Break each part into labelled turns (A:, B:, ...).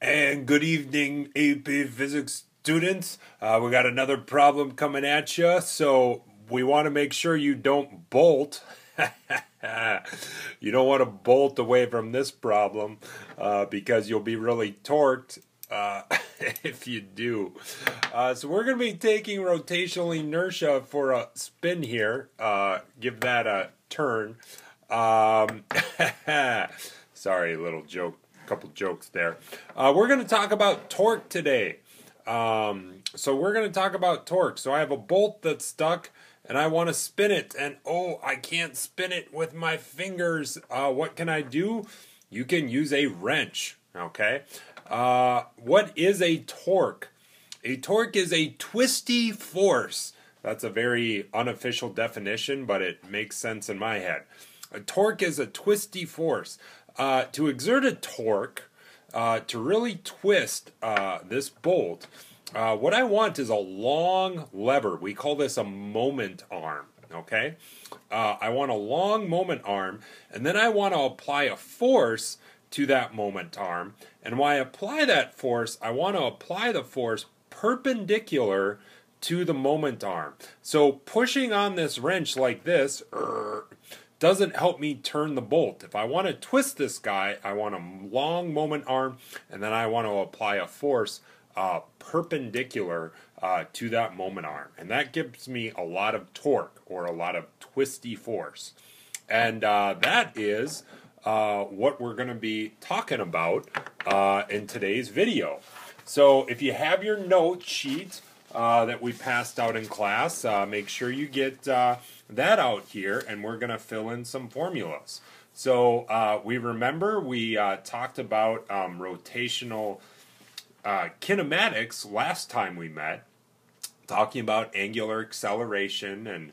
A: And good evening, AP Physics students. We got another problem coming at you, so we want to make sure you don't bolt. You don't want to bolt away from this problem because you'll be really torqued if you do. So we're going to be taking rotational inertia for a spin here. Give that a turn. Sorry, little joke. Couple jokes there. We're going to talk about torque today. So we're going to talk about torque. So I have a bolt that's stuck and I want to spin it, and oh, I can't spin it with my fingers. What can I do? You can use a wrench. Okay. What is a torque? A torque is a twisty force. That's a very unofficial definition, but it makes sense in my head. A torque is a twisty force. To exert a torque, to really twist this bolt, what I want is a long lever. We call this a moment arm, okay? I want a long moment arm, and then I want to apply a force to that moment arm. And when I apply that force, I want to apply the force perpendicular to the moment arm. So pushing on this wrench like this doesn't help me turn the bolt. If I want to twist this guy, I want a long moment arm, and then I want to apply a force perpendicular to that moment arm. And that gives me a lot of torque, or a lot of twisty force. And that is what we're going to be talking about in today's video. So if you have your note sheet that we passed out in class, make sure you get that out here, and we're going to fill in some formulas. So we talked about rotational kinematics last time we met, talking about angular acceleration and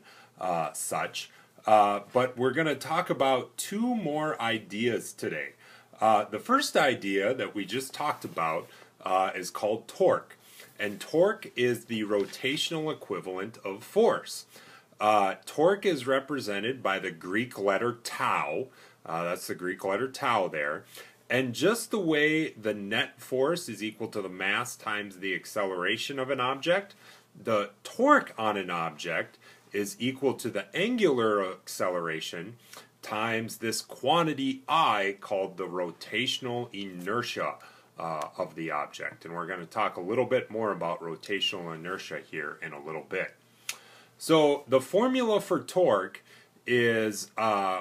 A: such. But we're going to talk about two more ideas today. The first idea that we just talked about is called torque. And torque is the rotational equivalent of force. Torque is represented by the Greek letter tau. That's the Greek letter tau there. And just the way the net force is equal to the mass times the acceleration of an object, the torque on an object is equal to the angular acceleration times this quantity I called the rotational inertia of the object. And we're going to talk a little bit more about rotational inertia here in a little bit. So the formula for torque is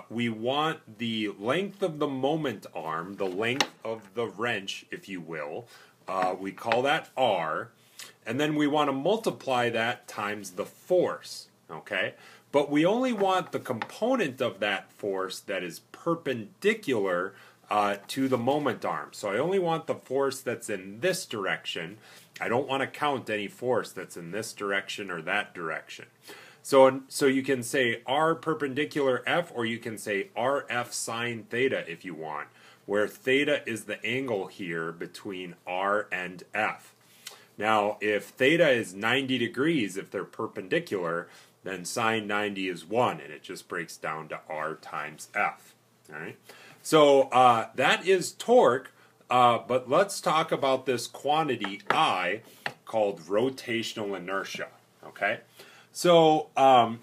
A: we want the length of the moment arm, the length of the wrench, if you will. We call that R. And then we want to multiply that times the force. Okay? But we only want the component of that force that is perpendicular to the moment arm. So I only want the force that's in this direction. I don't want to count any force that's in this direction or that direction. So you can say R perpendicular F, or you can say RF sine theta if you want, where theta is the angle here between R and F. Now, if theta is 90 degrees, if they're perpendicular, then sine 90 is 1, and it just breaks down to R times F. All right? So that is torque, but let's talk about this quantity I called rotational inertia. Okay? So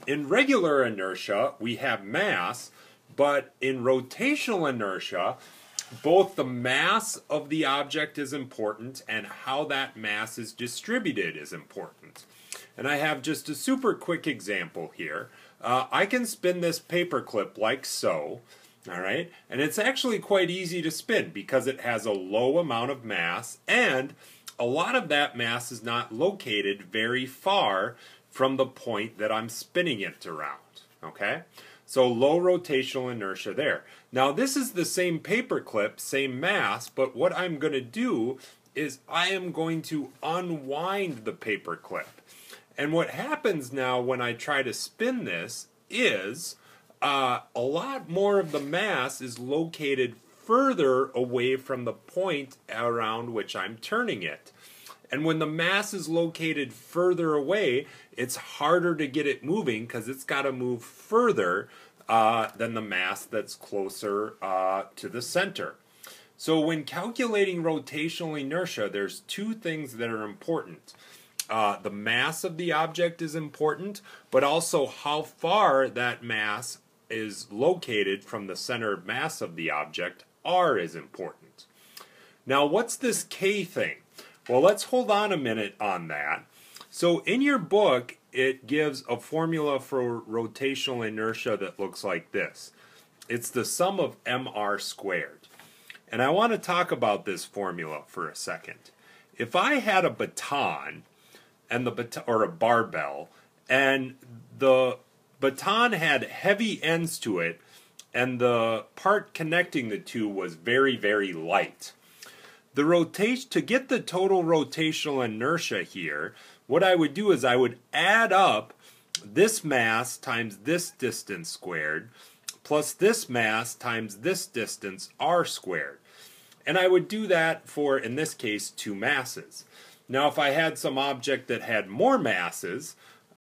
A: in regular inertia, we have mass, but in rotational inertia, both the mass of the object is important and how that mass is distributed is important. And I have just a super quick example here. I can spin this paper clip like so. All right, and it's actually quite easy to spin because it has a low amount of mass, and a lot of that mass is not located very far from the point that I'm spinning it around. Okay, so low rotational inertia there. Now this is the same paper clip, same mass, but what I'm going to do is I am going to unwind the paper clip. And what happens now when I try to spin this is a lot more of the mass is located further away from the point around which I'm turning it. And when the mass is located further away, it's harder to get it moving because it's got to move further than the mass that's closer to the center. So when calculating rotational inertia, there's two things that are important. The mass of the object is important, but also how far that mass is located from the center of mass of the object, r, is important. Now, what's this k thing? Well, let's hold on a minute on that. So in your book, it gives a formula for rotational inertia that looks like this. It's the sum of mr squared. And I want to talk about this formula for a second. If I had a baton, and or a barbell, and the baton had heavy ends to it, and the part connecting the two was very, very light. To get the total rotational inertia here, what I would do is I would add up this mass times this distance squared, plus this mass times this distance r squared. And I would do that for, in this case, two masses. Now, if I had some object that had more masses,